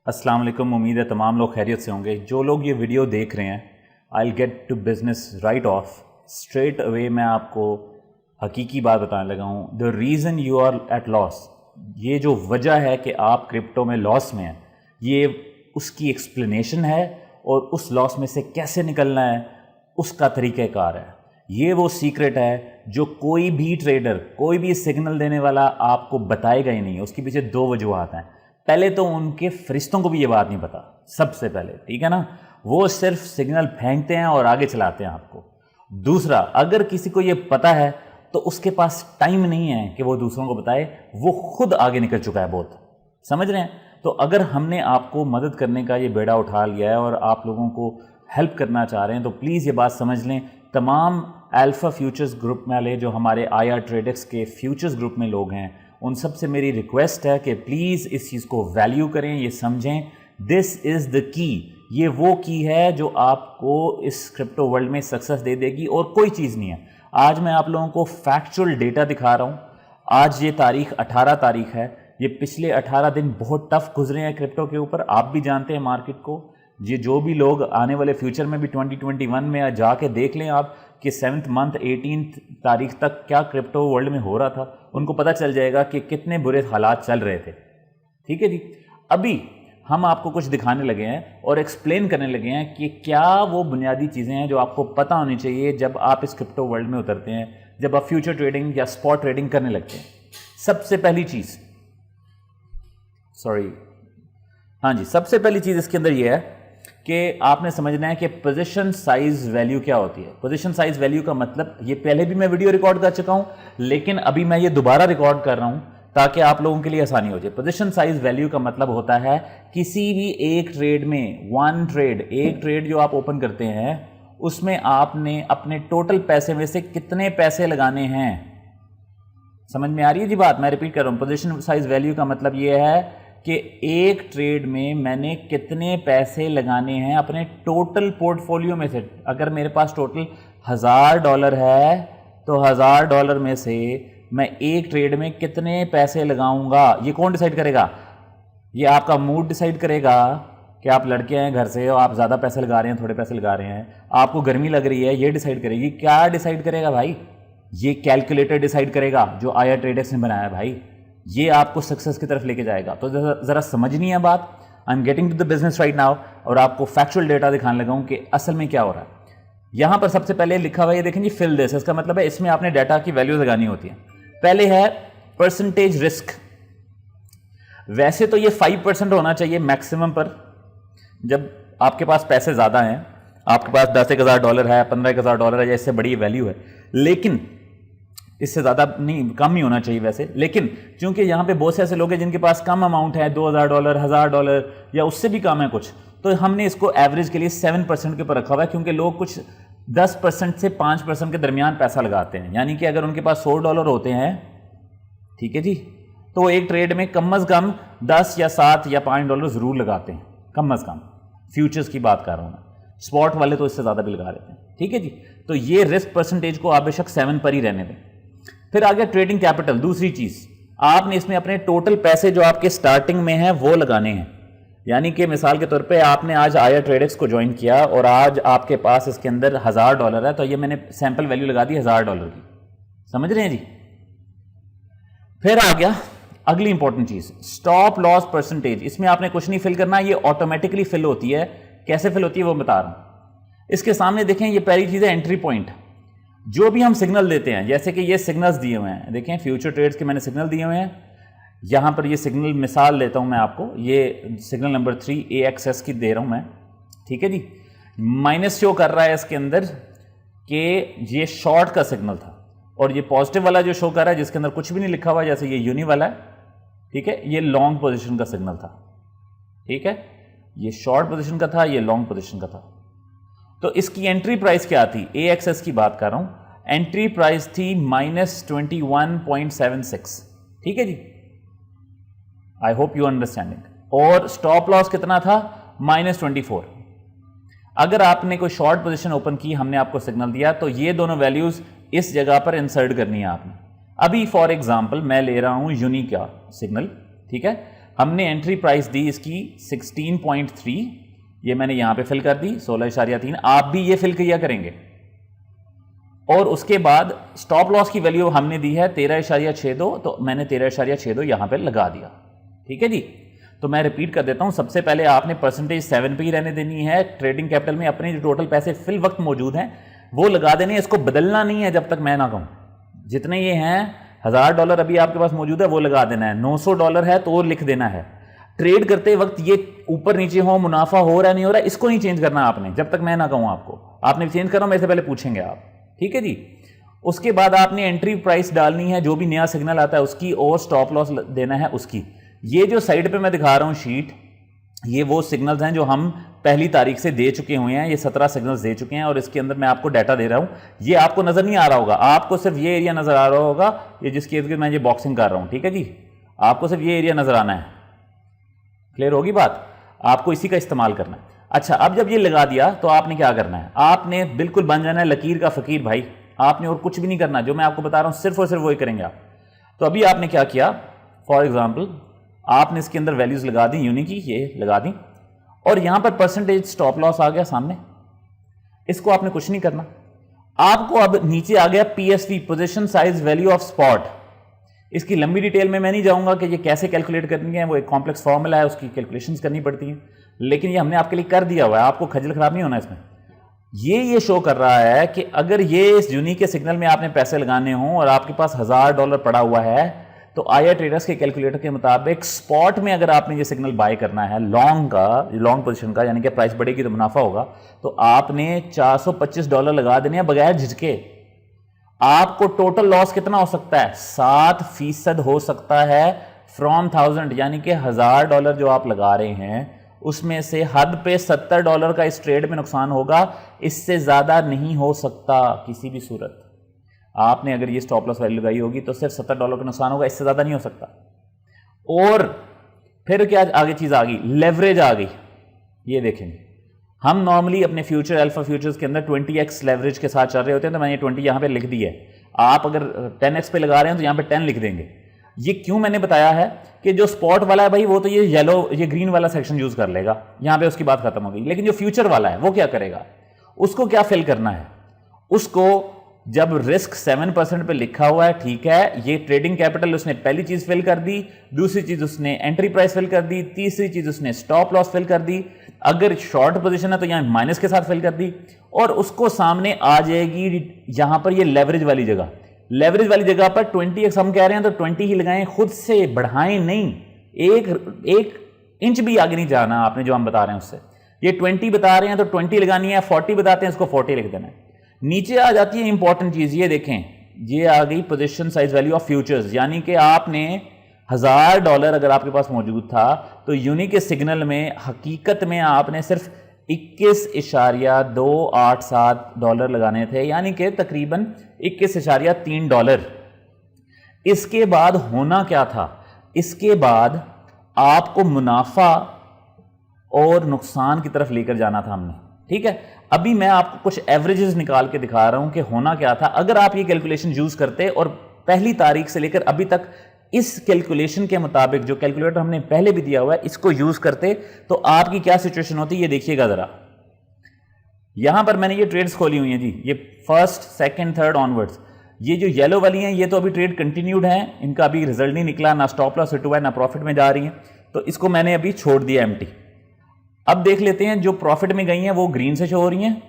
अस्सलाम वालेकुम। उम्मीद है तमाम लोग खैरियत से होंगे। जो लोग ये वीडियो देख रहे हैं, I will get to business right off straight away. मैं आपको हकीकी बात बताने लगा हूँ। The reason you are at loss, ये जो वजह है कि आप क्रिप्टो में लॉस में हैं, ये उसकी एक्सप्लेनेशन है और उस लॉस में से कैसे निकलना है उसका तरीक़ाकार है। ये वो सीक्रेट है जो कोई भी ट्रेडर, कोई भी सिग्नल देने वाला आपको बताएगा ही नहीं। उसके पीछे दो वजूहात हैं। पहले तो उनके फरिश्तों को भी ये बात नहीं पता, सबसे पहले, ठीक है ना। वो सिर्फ सिग्नल फेंकते हैं और आगे चलाते हैं आपको। दूसरा, अगर किसी को ये पता है तो उसके पास टाइम नहीं है कि वो दूसरों को बताए, वो खुद आगे निकल चुका है बहुत। समझ रहे हैं? तो अगर हमने आपको मदद करने का ये बेड़ा उठा लिया है और आप लोगों को हेल्प करना चाह रहे हैं, तो प्लीज़ ये बात समझ लें। तमाम अल्फ़ा फ्यूचर्स ग्रुप वाले जो हमारे IR ट्रेडर्स के फ्यूचर्स ग्रुप में लोग हैं, उन सब से मेरी रिक्वेस्ट है कि प्लीज़ इस चीज़ को वैल्यू करें, ये समझें। This is the key. ये वो की है जो आपको इस क्रिप्टो वर्ल्ड में सक्सेस दे देगी और कोई चीज़ नहीं है। आज मैं आप लोगों को फैक्चुअल डेटा दिखा रहा हूँ। आज ये तारीख 18 तारीख है। ये पिछले 18 दिन बहुत टफ गुजरे हैं क्रिप्टो के ऊपर। आप भी जानते हैं मार्केट को। ये जो भी लोग आने वाले फ्यूचर में भी 2021 में जाके देख लें आप कि 7th मंथ 18 तारीख तक क्या क्रिप्टो वर्ल्ड में हो रहा था, उनको पता चल जाएगा कि कितने बुरे हालात चल रहे थे। ठीक है जी। अभी हम आपको कुछ दिखाने लगे हैं और एक्सप्लेन करने लगे हैं कि क्या वो बुनियादी चीज़ें हैं जो आपको पता होनी चाहिए जब आप इस क्रिप्टो वर्ल्ड में उतरते हैं, जब आप फ्यूचर ट्रेडिंग या स्पॉट ट्रेडिंग करने लगते हैं। सबसे पहली चीज़, सबसे पहली चीज़ इसके अंदर ये है कि आपने समझना है कि पोजीशन साइज वैल्यू क्या होती है। पोजीशन साइज वैल्यू का मतलब, ये पहले भी मैं वीडियो रिकॉर्ड कर चुका हूं, लेकिन अभी मैं ये दोबारा रिकॉर्ड कर रहा हूं ताकि आप लोगों के लिए आसानी हो जाए। पोजीशन साइज वैल्यू का मतलब होता है किसी भी एक ट्रेड में, एक ट्रेड जो आप ओपन करते हैं, उसमें आपने अपने टोटल पैसे में से कितने पैसे लगाने हैं। समझ में आ रही है जी बात? मैं रिपीट कर रहा हूं। पोजीशन साइज वैल्यू का मतलब ये है कि एक ट्रेड में मैंने कितने पैसे लगाने हैं अपने टोटल पोर्टफोलियो में से। अगर मेरे पास टोटल $1000 है तो $1000 में से मैं एक ट्रेड में कितने पैसे लगाऊंगा, ये कौन डिसाइड करेगा? ये आपका मूड डिसाइड करेगा कि आप लड़के हैं घर से और आप ज़्यादा पैसे लगा रहे हैं, थोड़े पैसे लगा रहे हैं, आपको गर्मी लग रही है, ये डिसाइड करेगी। क्या डिसाइड करेगा भाई? ये कैलकुलेटर डिसाइड करेगा जो IR ट्रेडर्स ने बनाया भाई। ये आपको सक्सेस की तरफ लेके जाएगा। तो ज़रा समझनी है बात। I am getting to the business right now और आपको फैक्चुअल डेटा दिखाने लगा हूं कि असल में क्या हो रहा है। यहां पर सबसे पहले लिखा हुआ है, ये देखें जी, फिल दिस। इसका मतलब है इसमें आपने डाटा की वैल्यू लगानी होती है। पहले है परसेंटेज रिस्क। वैसे तो ये 5% होना चाहिए मैक्सिमम पर। जब आपके पास पैसे ज़्यादा हैं, आपके पास $10,000 है, $15,000 है, या इससे बड़ी वैल्यू है, लेकिन इससे ज़्यादा नहीं, कम ही होना चाहिए वैसे। लेकिन क्योंकि यहाँ पे बहुत से ऐसे लोग हैं जिनके पास कम अमाउंट है, $2000, $1000 या उससे भी कम है कुछ, तो हमने इसको एवरेज के लिए 7% के ऊपर रखा हुआ है। क्योंकि लोग कुछ 10% से 5% के दरमियान पैसा लगाते हैं। यानी कि अगर उनके पास $100 होते हैं, ठीक है जी, तो वो एक ट्रेड में कम अज़ कम 10 या 7 या $5 ज़रूर लगाते हैं, कम अज़ कम। फ्यूचर्स की बात कर रहा हूँ मैं। स्पॉट वाले तो इससे ज़्यादा भी लगा लेते हैं, ठीक है जी। तो ये रिस्क परसेंटेज को आप बेशक 7 पर ही रहने दें। फिर आ गया ट्रेडिंग कैपिटल। दूसरी चीज, आपने इसमें अपने टोटल पैसे जो आपके स्टार्टिंग में हैं वो लगाने हैं। यानी कि मिसाल के तौर पे आपने आज IR ट्रेडर्स को ज्वाइन किया और आज आपके पास इसके अंदर $1000 है, तो ये मैंने सैंपल वैल्यू लगा दी $1000 की। समझ रहे हैं जी? फिर आ गया अगली इंपॉर्टेंट चीज, स्टॉप लॉस परसेंटेज। इसमें आपने कुछ नहीं फिल करना, ये ऑटोमेटिकली फिल होती है। कैसे फिल होती है वो बता रहा हूं। इसके सामने देखें, ये पहली चीज है एंट्री पॉइंट। जो भी हम सिग्नल देते हैं, जैसे कि ये सिग्नल्स दिए हुए हैं, देखें फ्यूचर ट्रेड्स के मैंने सिग्नल दिए हुए हैं। यहां पर ये सिग्नल मिसाल लेता हूं मैं आपको, ये सिग्नल नंबर 3 AXS की दे रहा हूं मैं, ठीक है जी। माइनस शो कर रहा है इसके अंदर कि ये शॉर्ट का सिग्नल था, और ये पॉजिटिव वाला जो शो कर रहा है जिसके अंदर कुछ भी नहीं लिखा हुआ, जैसे ये यूनी वाला है, ठीक है, ये लॉन्ग पोजिशन का सिग्नल था, ठीक है। ये शॉर्ट पोजिशन का था, ये लॉन्ग पोजिशन का था। तो इसकी एंट्री प्राइस क्या थी? AXS की बात कर रहा हूं। एंट्री प्राइस थी -21.76, ठीक है जी। I hope you understanding. और स्टॉप लॉस कितना था? -24। अगर आपने कोई शॉर्ट पोजीशन ओपन की, हमने आपको सिग्नल दिया, तो ये दोनों वैल्यूज इस जगह पर इंसर्ट करनी है आपने। अभी फॉर एग्जांपल मैं ले रहा हूं यूनी का सिग्नल, ठीक है। हमने एंट्री प्राइस दी इसकी 16.3, ये मैंने यहां पे फिल कर दी 16.3, आप भी ये फिल किया करेंगे। और उसके बाद स्टॉप लॉस की वैल्यू हमने दी है 13.62, तो मैंने 13.62 यहां पे लगा दिया। ठीक है जी। तो मैं रिपीट कर देता हूं, सबसे पहले आपने परसेंटेज 7 पे ही रहने देनी है। ट्रेडिंग कैपिटल में अपने जो टोटल पैसे फिल वक्त मौजूद हैं वो लगा देने, इसको बदलना नहीं है जब तक मैं ना कहूं। जितने ये हैं $1000 अभी आपके पास मौजूद है वो लगा देना है, $900 है तो लिख देना है। ट्रेड करते वक्त ये ऊपर नीचे हो, मुनाफा हो रहा नहीं हो रहा, इसको नहीं चेंज करना आपने जब तक मैं ना कहूं आपको। आपने चेंज करना मेरे से पहले पूछेंगे आप। ठीक है जी। उसके बाद आपने एंट्री प्राइस डालनी है जो भी नया सिग्नल आता है उसकी, और स्टॉप लॉस देना है उसकी। ये जो साइड पे मैं दिखा रहा हूं शीट, ये वो सिग्नल्स हैं जो हम पहली तारीख से दे चुके हुए हैं। ये 17 सिग्नल्स दे चुके हैं और इसके अंदर मैं आपको डाटा दे रहा हूं। ये आपको नजर नहीं आ रहा होगा, आपको सिर्फ ये एरिया नजर आ रहा होगा, ये जिसके इर्द गिर्द मैं ये बॉक्सिंग कर रहा हूं। ठीक है जी। आपको सिर्फ ये एरिया नजर आना है। क्लियर होगी बात? आपको इसी का इस्तेमाल करना है। अच्छा, अब जब ये लगा दिया तो आपने क्या करना है? आपने बिल्कुल बन जाना है लकीर का फकीर भाई। आपने और कुछ भी नहीं करना, जो मैं आपको बता रहा हूं सिर्फ और सिर्फ वही करेंगे आप। तो अभी आपने क्या किया, फॉर एग्जाम्पल आपने इसके अंदर वैल्यूज लगा दी, यूनिट की ये लगा दी, और यहां पर परसेंटेज स्टॉप लॉस आ गया सामने। इसको आपने कुछ नहीं करना। आपको अब नीचे आ गया PSV, position size value of spot. इसकी लंबी डिटेल में मैं नहीं जाऊंगा कि ये कैसे कैलकुलेट करनी है, वो एक कॉम्प्लेक्स फॉर्मूला है, उसकी कैलकुलेशंस करनी पड़ती हैं, लेकिन ये हमने आपके लिए कर दिया हुआ है, आपको खजल खराब नहीं होना इसमें। ये शो कर रहा है कि अगर ये इस यूनिक के सिग्नल में आपने पैसे लगाने हों और आपके पास $1000 पड़ा हुआ है, तो आईआर ट्रेडर्स के कैलकुलेटर के मुताबिक स्पॉट में अगर आपने ये सिग्नल बाय करना है लॉन्ग पोजीशन का, यानी कि प्राइस बढ़ेगी तो मुनाफा होगा, तो आपने $425 लगा देने हैं बगैर झिझके। आपको टोटल लॉस कितना हो सकता है? 7% हो सकता है फ्रॉम 1000, यानी कि $1000 जो आप लगा रहे हैं उसमें से हद पे $70 का इस ट्रेड में नुकसान होगा, इससे ज्यादा नहीं हो सकता किसी भी सूरत। आपने अगर ये स्टॉप लॉस वैल्यू लगाई होगी तो सिर्फ $70 का नुकसान होगा, इससे ज्यादा नहीं हो सकता। और फिर क्या आगे चीज आ गई, लेवरेज आ गई। ये देखेंगे हम नॉर्मली अपने फ्यूचर अल्फा फ्यूचर्स के अंदर 20x लेवरेज के साथ चल रहे होते हैं, तो मैंने 20 यहां पे लिख दी है। आप अगर 10x पे लगा रहे हैं तो यहां पे 10 लिख देंगे। ये क्यों मैंने बताया है कि जो स्पॉट वाला है भाई वो तो ये ग्रीन वाला सेक्शन यूज कर लेगा, यहां पे उसकी बात खत्म हो गई। लेकिन जो फ्यूचर वाला है वो क्या करेगा, उसको क्या फिल करना है? उसको जब रिस्क 7% पे लिखा हुआ है, ठीक है, ये ट्रेडिंग कैपिटल उसने पहली चीज फिल कर दी, दूसरी चीज उसने एंट्री प्राइस फिल कर दी, तीसरी चीज उसने स्टॉप लॉस फिल कर दी, अगर शॉर्ट पोजीशन है तो यहां माइनस के साथ फिल कर दी, और उसको सामने आ जाएगी यहां पर ये लेवरेज वाली जगह। लेवरेज वाली जगह पर 20x हम कह रहे हैं तो 20 ही लगाएं, खुद से बढ़ाएं नहीं, एक इंच भी आगे नहीं जाना आपने जो हम बता रहे हैं उससे। ये 20 बता रहे हैं तो 20 लगानी है, 40 बताते हैं इसको 40 लिख देना है। नीचे आ जाती है इंपॉर्टेंट चीज, ये देखें, ये आ गई position size value of futures, यानी कि आपने $1000 अगर आपके पास मौजूद था तो यूनिक के सिग्नल में हकीकत में आपने सिर्फ $21.287 लगाने थे, यानी कि तकरीबन $21.3। इसके बाद होना क्या था? इसके बाद आपको मुनाफा और नुकसान की तरफ लेकर जाना था हमने। ठीक है, अभी मैं आपको कुछ एवरेजेस निकाल के दिखा रहा हूं कि होना क्या था अगर आप ये कैलकुलेशन यूज करते और पहली तारीख से लेकर अभी तक इस कैलकुलेशन के मुताबिक जो कैलकुलेटर हमने पहले भी दिया हुआ है इसको यूज करते तो आपकी क्या सिचुएशन होती है, ये देखिएगा जरा। यहां पर मैंने ये ट्रेड्स खोली हुई हैं जी, ये फर्स्ट सेकंड थर्ड ऑनवर्ड्स। ये जो येलो वाली हैं ये तो अभी ट्रेड कंटिन्यूड हैं, इनका अभी रिजल्ट नहीं निकला, ना स्टॉप लॉस हिट हुआ है ना प्रॉफिट में जा रही हैं, तो इसको मैंने अभी छोड़ दिया एम्प्टी। अब देख लेते हैं जो प्रॉफिट में गई हैं वो ग्रीन से शो हो रही हैं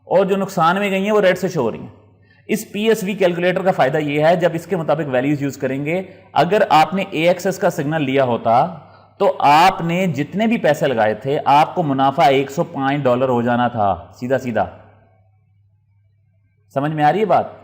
और जो नुकसान में गई हैं वो रेड से शो हो रही हैं। इस पीएसवी कैलकुलेटर का फायदा यह है जब इसके मुताबिक वैल्यूज यूज करेंगे, अगर आपने एएक्सएस का सिग्नल लिया होता तो आपने जितने भी पैसे लगाए थे आपको मुनाफा $105 हो जाना था, सीधा सीधा। समझ में आ रही है बात?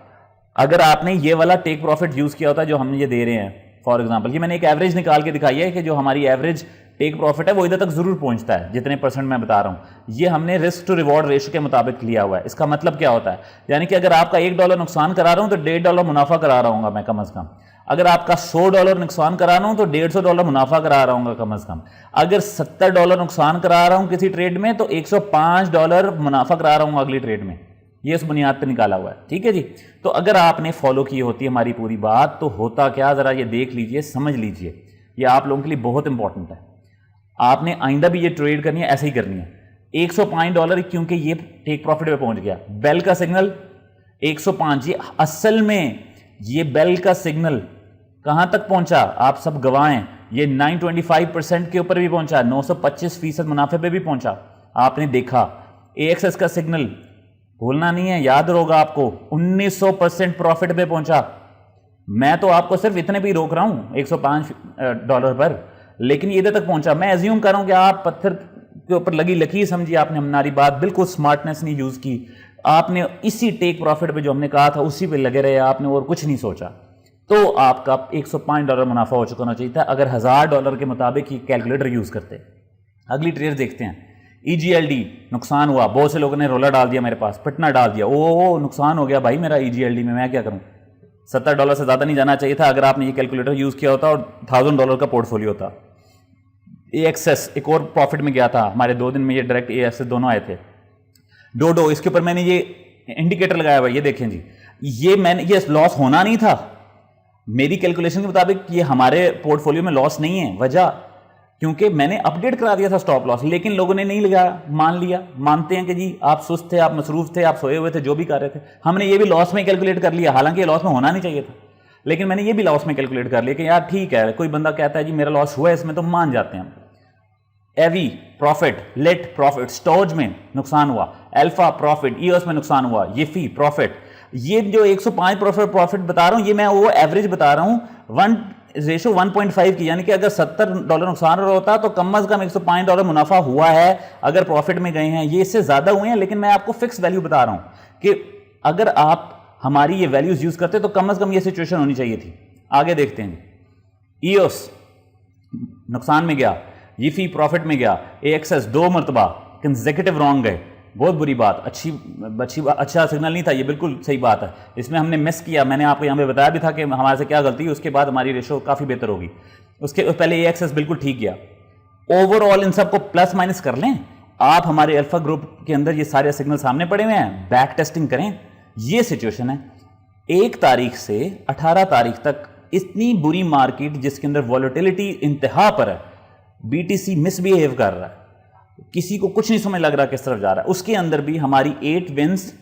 अगर आपने ये वाला टेक प्रॉफिट यूज किया होता जो हम ये दे रहे हैं, फॉर एग्जांपल ये मैंने एक एवरेज निकाल के दिखाई है कि जो हमारी एवरेज टेक प्रॉफिट है वो इधर तक जरूर पहुंचता है, जितने परसेंट मैं बता रहा हूं। ये हमने रिस्क टू रिवॉर्ड रेशियो के मुताबिक लिया हुआ है। इसका मतलब क्या होता है, यानी कि अगर आपका $1 नुकसान करा रहा हूं तो $1.5 मुनाफा करा रहा हूं मैं कम से कम। अगर आपका $100 नुकसान करा रहा हूं तो $150 मुनाफा करा रहा हूं कम से कम। अगर $70 नुकसान करा रहा हूं किसी ट्रेड में तो $105 मुनाफा करा रहा हूं अगली ट्रेड में। ये उस बुनियाद पर निकाला हुआ है, ठीक है जी। तो अगर आपने फॉलो की होती है हमारी पूरी बात तो होता क्या, जरा ये देख लीजिए, समझ लीजिए। ये आप लोगों के लिए बहुत इंपॉर्टेंट है। आपने आइंदा भी ये ट्रेड करनी है, ऐसे ही करनी है। $105 क्योंकि ये टेक प्रॉफिट पे पहुंच गया। बेल का सिग्नल 105, ये असल में ये बेल का सिग्नल कहां तक पहुंचा आप सब गवाह हैं। ये 925% के ऊपर भी पहुंचा, 925% मुनाफे पे भी पहुंचा, आपने देखा। AXS का सिग्नल भूलना नहीं है, याद होगा आपको, 1900% प्रॉफिट पे पहुंचा। मैं तो आपको सिर्फ इतने भी रोक रहा हूं $105 पर, लेकिन ये इधर तक पहुंचा। मैं एज्यूम कर रहा हूं कि आप पत्थर के ऊपर लगी लकीर समझी आपने हमारी बात, बिल्कुल स्मार्टनेस नहीं यूज की आपने। इसी टेक प्रॉफिट पे जो हमने कहा था उसी पे लगे रहे आपने और कुछ नहीं सोचा, तो आपका $105 मुनाफा हो चुका होना चाहिए था अगर $1000 के मुताबिक ही कैलकुलेटर यूज करते। अगली ट्रेड देखते हैं। EGLD नुकसान हुआ, बहुत से लोगों ने रोला डाल दिया मेरे पास, पिटना डाल दिया, ओ नुकसान हो गया भाई मेरा EGLD में, मैं क्या करूं। $70 से ज्यादा नहीं जाना चाहिए था अगर आपने ये कैलकुलेटर यूज किया होता और $1000 का पोर्टफोलियो था। AXS एक और प्रॉफिट में गया था हमारे, 2 दिन में ये डायरेक्ट AXS दोनों आए थे। डोडो, इसके ऊपर मैंने ये इंडिकेटर लगाया हुआ, ये देखें जी, ये लॉस होना नहीं था मेरी कैलकुलेशन के मुताबिक। ये हमारे पोर्टफोलियो में लॉस नहीं है, वजह क्योंकि मैंने अपडेट करा दिया था स्टॉप लॉस, लेकिन लोगों ने नहीं लगाया, मान लिया, मानते हैं कि जी आप सुस्त थे, आप मसरूफ थे, आप सोए हुए थे, जो भी कर रहे थे। हमने ये भी लॉस में कैलकुलेट कर लिया, हालांकि ये लॉस में होना नहीं चाहिए था, लेकिन मैंने ये भी लॉस में कैलकुलेट कर लिया कि यार ठीक है, कोई बंदा कहता है जी मेरा लॉस हुआ है इसमें, तो मान जाते हैं। एवी प्रॉफिट, लेट प्रॉफिट, स्टोज में नुकसान हुआ, अल्फा प्रॉफिट, ईओएस में नुकसान हुआ, येफी प्रॉफिट। ये जो 105 प्रॉफिट बता रहा हूं, ये मैं वो एवरेज बता रहा हूं 1:1.5 की, यानी कि अगर $70 नुकसान होता तो कम अज कम $105 मुनाफा हुआ है अगर प्रॉफिट में गए हैं। ये इससे ज्यादा हुए हैं, लेकिन मैं आपको फिक्स वैल्यू बता रहा हूं कि अगर आप हमारी ये वैल्यूज यूज करते तो कम अज कम ये सिचुएशन होनी चाहिए थी। आगे देखते हैं। ईओएस नुकसान में गया, यीफी प्रॉफिट में गया, AXS 2 मरतबा कंसेक्यूटिव रॉन्ग गए, बहुत बुरी बात, अच्छा सिग्नल नहीं था, ये बिल्कुल सही बात है। इसमें हमने मिस किया, मैंने आपको यहाँ पे बताया भी था कि हमारे से क्या गलती है, उसके बाद हमारी रेशो काफ़ी बेहतर होगी। उसके पहले AXS बिल्कुल ठीक गया। ओवरऑल इन सबको प्लस माइनस कर लें आप, हमारे अल्फा ग्रुप के अंदर ये सारे सिग्नल सामने पड़े हुए हैं, बैक टेस्टिंग करें। ये सिचुएशन है 1 तारीख से 18 तारीख तक, इतनी बुरी मार्केट जिसके अंदर वॉलेटिलिटी इंतहा पर है, BTC मिसबिहेव कर रहा है, किसी को कुछ नहीं समझ लग रहा किस तरफ जा रहा है। उसके अंदर भी हमारी 8 विंस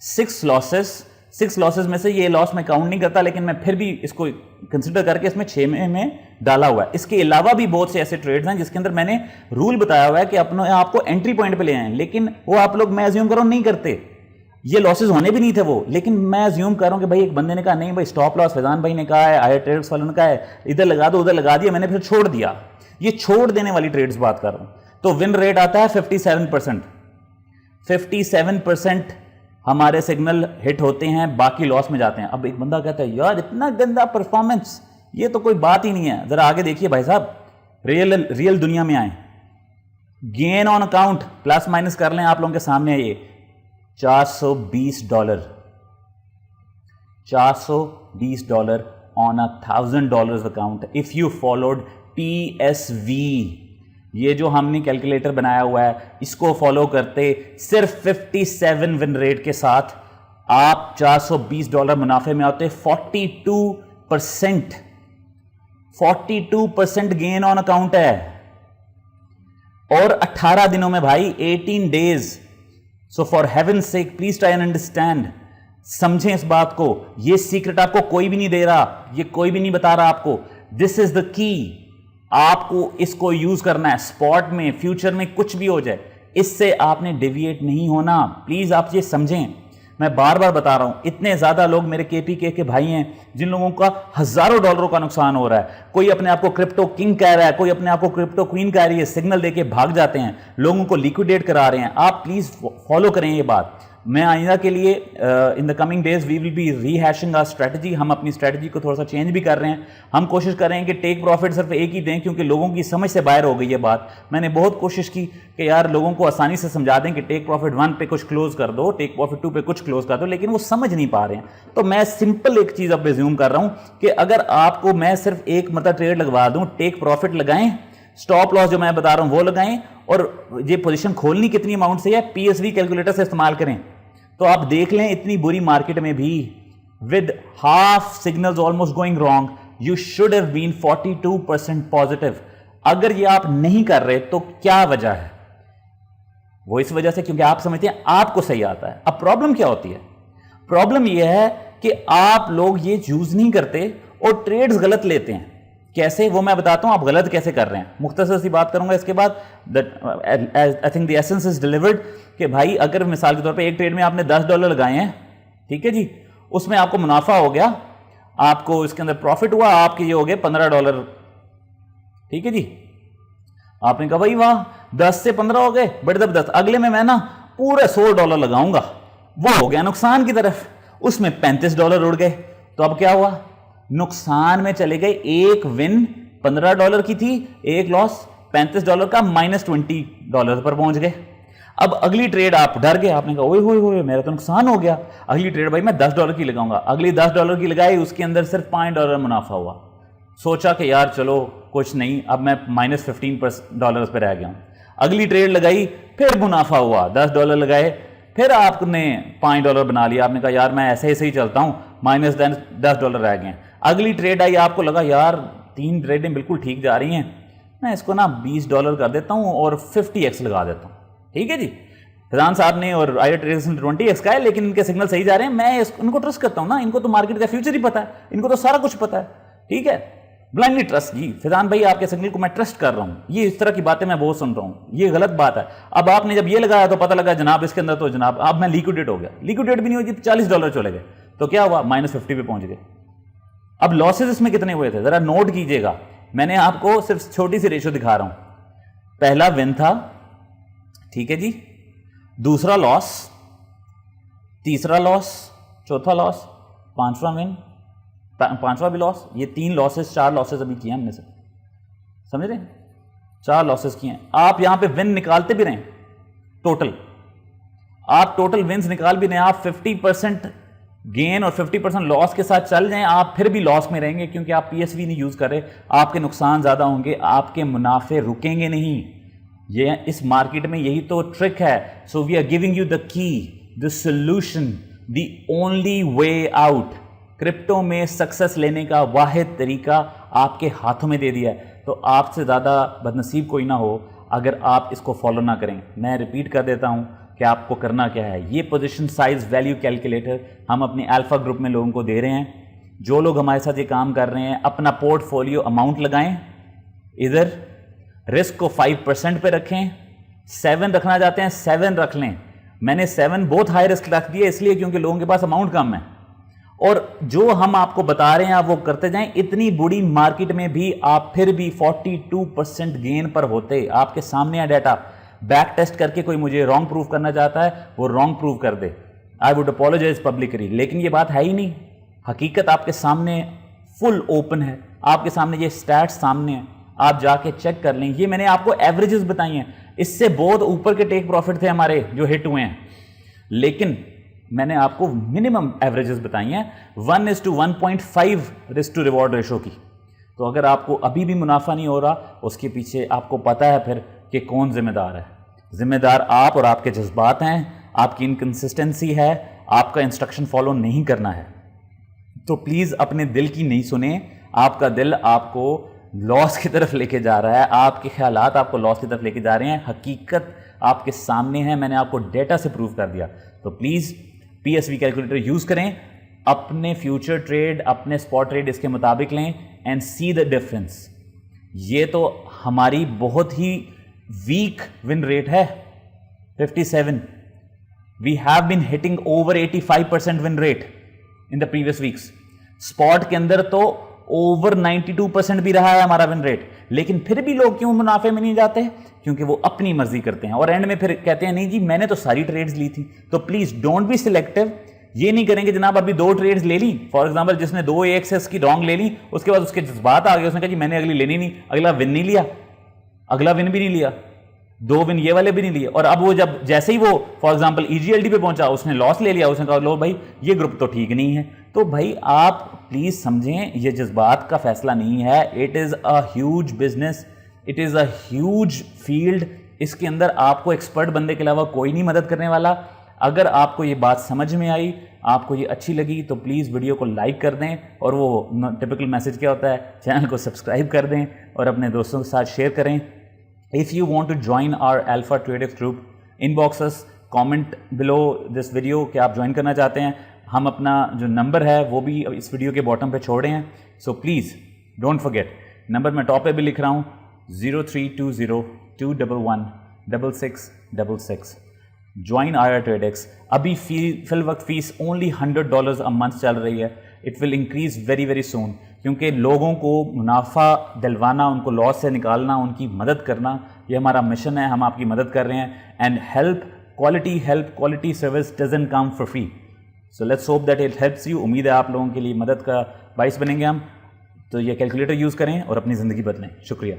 6 लॉसेस, 6 लॉसेस में से ये लॉस मैं काउंट नहीं करता, लेकिन मैं फिर भी इसको कंसिडर करके इसमें 6 में डाला हुआ है। इसके अलावा भी बहुत से ऐसे ट्रेड्स हैं जिसके अंदर मैंने रूल बताया हुआ है कि अपने आपको एंट्री पॉइंट पे ले आए, लेकिन वो आप लोग, मैं अज्यूम कर रहा हूं, नहीं करते। ये लॉसेस होने भी नहीं थे वो, लेकिन मैं अज्यूम कर रहा हूं कि भाई एक बंदे ने कहा नहीं भाई स्टॉप लॉस फैजान भाई ने कहा है, आई ट्रेड्स वालों ने कहा है इधर लगा दो, उधर लगा दिया, मैंने फिर छोड़ दिया। ये छोड़ देने वाली ट्रेड्स बात कर रहा हूं। तो विन रेट आता है 57%। 57% हमारे सिग्नल हिट होते हैं, बाकी लॉस में जाते हैं। अब एक बंदा कहता है यार इतना गंदा परफॉर्मेंस, ये तो कोई बात ही नहीं है। जरा आगे देखिए भाई साहब, रियल दुनिया में आए। Gain on account plus minus कर लें, आप लोगों के सामने है ये $420, $420 on $1000 account if you followed PSV। ये जो हमने कैलकुलेटर बनाया हुआ है इसको फॉलो करते सिर्फ 57 विन रेट के साथ आप $420 मुनाफे में आते। 42% गेन ऑन अकाउंट है, और 18 दिनों में भाई, 18 days. So for heaven sec please try and understand, समझें इस बात को। ये सीक्रेट आपको कोई भी नहीं दे रहा, ये कोई भी नहीं बता रहा आपको। दिस इज द की, आपको इसको यूज करना है। स्पॉट में, फ्यूचर में कुछ भी हो जाए, इससे आपने डेविएट नहीं होना। प्लीज आप ये समझें, मैं बार बार बता रहा हूं। इतने ज्यादा लोग मेरे KPK के भाई हैं जिन लोगों का हजारों डॉलरों का नुकसान हो रहा है। कोई अपने आप को क्रिप्टो किंग कह रहा है, कोई अपने आप को क्रिप्टो क्वीन कह रही है, सिग्नल देके भाग जाते हैं, लोगों को लिक्विडेट करा रहे हैं। आप प्लीज फॉलो करें ये बात। मैं आइंदा के लिए in the coming days we will be rehashing our strategy. हम अपनी स्ट्रेटजी को थोड़ा सा चेंज भी कर रहे हैं। हम कोशिश कर रहे हैं कि टेक प्रॉफिट सिर्फ एक ही दें, क्योंकि लोगों की समझ से बाहर हो गई है बात। मैंने बहुत कोशिश की कि यार लोगों को आसानी से समझा दें कि टेक प्रॉफिट 1 पे कुछ क्लोज कर दो, टेक प्रॉफिट 2 पे कुछ क्लोज कर दो, लेकिन वो समझ नहीं पा रहे हैं। तो मैं सिंपल एक चीज अब रिज्यूम कर रहा हूं कि अगर आपको मैं सिर्फ एक मतलब ट्रेड लगवा दूं, टेक प्रॉफिट लगाएं, स्टॉप लॉस जो मैं बता रहा हूं वो लगाएं, और ये पोजीशन खोलनी कितनी अमाउंट से है PSV कैलकुलेटर से इस्तेमाल करें। तो आप देख लें, इतनी बुरी मार्केट में भी with half signals almost going wrong, you should have been 42% positive. अगर ये आप नहीं कर रहे तो क्या वजह है? वो इस वजह से क्योंकि आप समझते हैं आपको सही आता है। अब प्रॉब्लम क्या होती है? प्रॉब्लम यह है कि आप लोग ये यूज नहीं करते और ट्रेड्स गलत लेते हैं। कैसे, वो मैं बताता हूं आप गलत कैसे कर रहे हैं। मुख्तसर सी बात करूंगा इसके बाद। I think the essence is delivered कि भाई अगर मिसाल के तौर पे एक ट्रेड में आपने $10 लगाए हैं, ठीक है जी, उसमें आपको मुनाफा हो गया, आपको इसके अंदर प्रॉफिट हुआ, आपके ये हो गए $15, ठीक है जी। आपने कहा भाई वाह 10 से 15 हो गए, बड़े जबरदस्त। अगले में मैं ना पूरे $100 लगाऊंगा, वो हो गया नुकसान की तरफ, उसमें $35 उड़ गए। तो अब क्या हुआ? नुकसान में चले गए। एक विन $15 की थी, एक लॉस $35 का, -$20 पर पहुंच गए। अब अगली ट्रेड आप डर गए, आपने कहा ओए होए होए मेरा तो नुकसान हो गया, अगली ट्रेड भाई मैं $10 की लगाऊंगा। अगली $10 की लगाई, उसके अंदर सिर्फ $5 मुनाफा हुआ। सोचा कि यार चलो कुछ नहीं, अब मैं -$15 पे रह गया हूं। अगली ट्रेड लगाई, फिर मुनाफा हुआ, $10 लगाए, फिर आपने $5 बना लिया। आपने कहा यार मैं ऐसे ही चलता हूं, -$10 रह गए। अगली ट्रेड आई, आपको लगा यार 3 ट्रेडें बिल्कुल ठीक जा रही हैं, मैं इसको ना $20 कर देता हूं और 50x लगा देता हूं। ठीक है जी, फैजान साहब ने और आईडिया ट्रेडर्स ने 20x का है, लेकिन इनके सिग्नल सही जा रहे हैं, मैं इनको ट्रस्ट करता हूं ना, इनको तो मार्केट का फ्यूचर ही पता है, इनको तो सारा कुछ पता है। ठीक है, ब्लाइंडली ट्रस्ट जी, फैजान भाई आपके सिग्नल को मैं ट्रस्ट कर रहा हूं। ये इस तरह की बातें मैं बहुत सुन रहा हूं, ये गलत बात है। अब आपने जब ये लगाया तो पता लगा जनाब इसके अंदर तो जनाब अब मैं लिक्विडेट हो गया, लिक्विडेट भी नहीं हुई, $40 चले गए, तो क्या हुआ? -50 पे पहुंच गए। अब लॉसेज इसमें कितने हुए थे जरा नोट कीजिएगा, मैंने आपको सिर्फ छोटी सी रेशो दिखा रहा हूं। पहला विन था, ठीक है जी, दूसरा लॉस, तीसरा लॉस, चौथा लॉस, पांचवा विन, पांचवा भी लॉस, ये 3 लॉसेस 4 लॉसेस अभी किए हमने, समझ रहे हैं? 4 लॉसेस किए हैं। आप यहां पे विन निकालते भी रहे टोटल, आप टोटल विन्स निकाल भी रहे हैं, आप 50% गेन और 50% लॉस के साथ चल जाएं, आप फिर भी लॉस में रहेंगे क्योंकि आप पीएसवी नहीं यूज कर रहे, आपके नुकसान ज्यादा होंगे, आपके मुनाफे रुकेंगे नहीं। ये इस मार्केट में यही तो ट्रिक है। So we are giving you the key, the solution, the only way out. Crypto में सक्सेस लेने का वाहिद तरीका आपके हाथों में दे दिया है, तो आपसे ज़्यादा बदनसीब कोई ना हो अगर आप इसको फॉलो ना करें। मैं रिपीट कर देता हूं कि आपको करना क्या है। ये पोजीशन साइज वैल्यू कैलकुलेटर हम अपने अल्फा ग्रुप में लोगों को दे रहे हैं। जो लोग हमारे साथ ये काम कर रहे हैं, अपना पोर्टफोलियो अमाउंट लगाएं, इधर रिस्क को 5% पे रखें। 7 रखना चाहते हैं 7 रख लें। मैंने 7 बहुत हाई रिस्क रख दिए इसलिए क्योंकि लोगों के पास अमाउंट कम है, और जो हम आपको बता रहे हैं आप वो करते जाएं। इतनी बुरी मार्केट में भी आप फिर भी 42% गेन पर होते। आपके सामने है डाटा, बैक टेस्ट करके कोई मुझे रॉन्ग प्रूव करना चाहता है वो रॉन्ग प्रूव कर दे, आई वुड अपोलोजाइज पब्लिकली, लेकिन ये बात है ही नहीं। हकीकत आपके सामने फुल ओपन है, आपके सामने ये स्टैट्स सामने है, आप जाके चेक कर लें। ये मैंने आपको एवरेजेस बताई हैं, इससे बहुत ऊपर के टेक प्रॉफिट थे हमारे जो हिट हुए हैं, लेकिन मैंने आपको मिनिमम एवरेजेस बताई हैं 1:1.5 रिस्क टू रिवॉर्ड रेशो की। तो अगर आपको अभी भी मुनाफा नहीं हो रहा, उसके पीछे आपको पता है फिर कि कौन जिम्मेदार है। जिम्मेदार आप और आपके जज्बात हैं, आपकी इनकंसिस्टेंसी है, आपका इंस्ट्रक्शन फॉलो नहीं करना है। तो प्लीज़ अपने दिल की नहीं सुने, आपका दिल आपको लॉस की तरफ लेके जा रहा है, आपके ख्यालात आपको लॉस की तरफ लेके जा रहे हैं। हकीकत आपके सामने है, मैंने आपको डेटा से प्रूव कर दिया। तो प्लीज़ पीएसवी कैलकुलेटर यूज़ करें, अपने फ्यूचर ट्रेड, अपने स्पॉट ट्रेड इसके मुताबिक लें एंड सी द डिफरेंस। ये तो हमारी बहुत ही वीक विन रेट है 57। We have been hitting over 85% win rate in the previous weeks. Spot के अंदर तो ओवर 92% भी रहा है हमारा विन रेट, लेकिन फिर भी लोग क्यों मुनाफे में नहीं जाते? क्योंकि वो अपनी मर्जी करते हैं और एंड में फिर कहते हैं नहीं जी मैंने तो सारी ट्रेड्स ली थी। तो प्लीज डोंट बी सिलेक्टिव। ये नहीं करेंगे जनाब अभी 2 ट्रेड्स ले ली, फॉर एग्जांपल जिसने 2 AXS की रॉन्ग ले ली, उसके बाद उसके जज्बात आ गए, उसने कहा जी मैंने अगली लेनी नहीं, अगला विन नहीं लिया, अगला विन भी नहीं लिया, 2 विन ये वाले भी नहीं लिए, और अब वो जब जैसे ही वो फॉर एग्जांपल EGLD पे पहुंचा उसने लॉस ले लिया, उसने कहा लो भाई ये ग्रुप तो ठीक नहीं है। तो भाई आप प्लीज समझें ये जज्बात का फैसला नहीं है। It is a huge business, it is a huge field. इसके अंदर आपको एक्सपर्ट बंदे के अलावा कोई नहीं मदद करने वाला। अगर आपको ये बात समझ में आई, आपको ये अच्छी लगी, तो प्लीज़ वीडियो को लाइक कर दें और वो टिपिकल मैसेज क्या होता है, चैनल को सब्सक्राइब कर दें और अपने दोस्तों के साथ शेयर करें। If you want to join our alpha traders group, inbox us, comment below this video कि आप ज्वाइन करना चाहते हैं। हम अपना जो नंबर है वो भी इस वीडियो के बॉटम पे छोड़ रहे हैं, so please don't forget. Number मैं टॉप पे भी लिख रहा हूँ 0320216666। ज्वाइन आयर ट्रेडेक्स। अभी फिल वक्त फीस ओनली $100 अ मंथ चल रही है। It will increase very very soon, क्योंकि लोगों को मुनाफा दिलवाना, उनको लॉस से निकालना, उनकी मदद करना, ये हमारा मिशन है। हम आपकी मदद कर रहे हैं। And help quality service doesn't come for free, so let's hope that it helps you. उम्मीद है आप लोगों के लिए मदद का बाइस बनेंगे हम। तो ये कैलकुलेटर यूज़ करें और अपनी ज़िंदगी बदलें। शुक्रिया।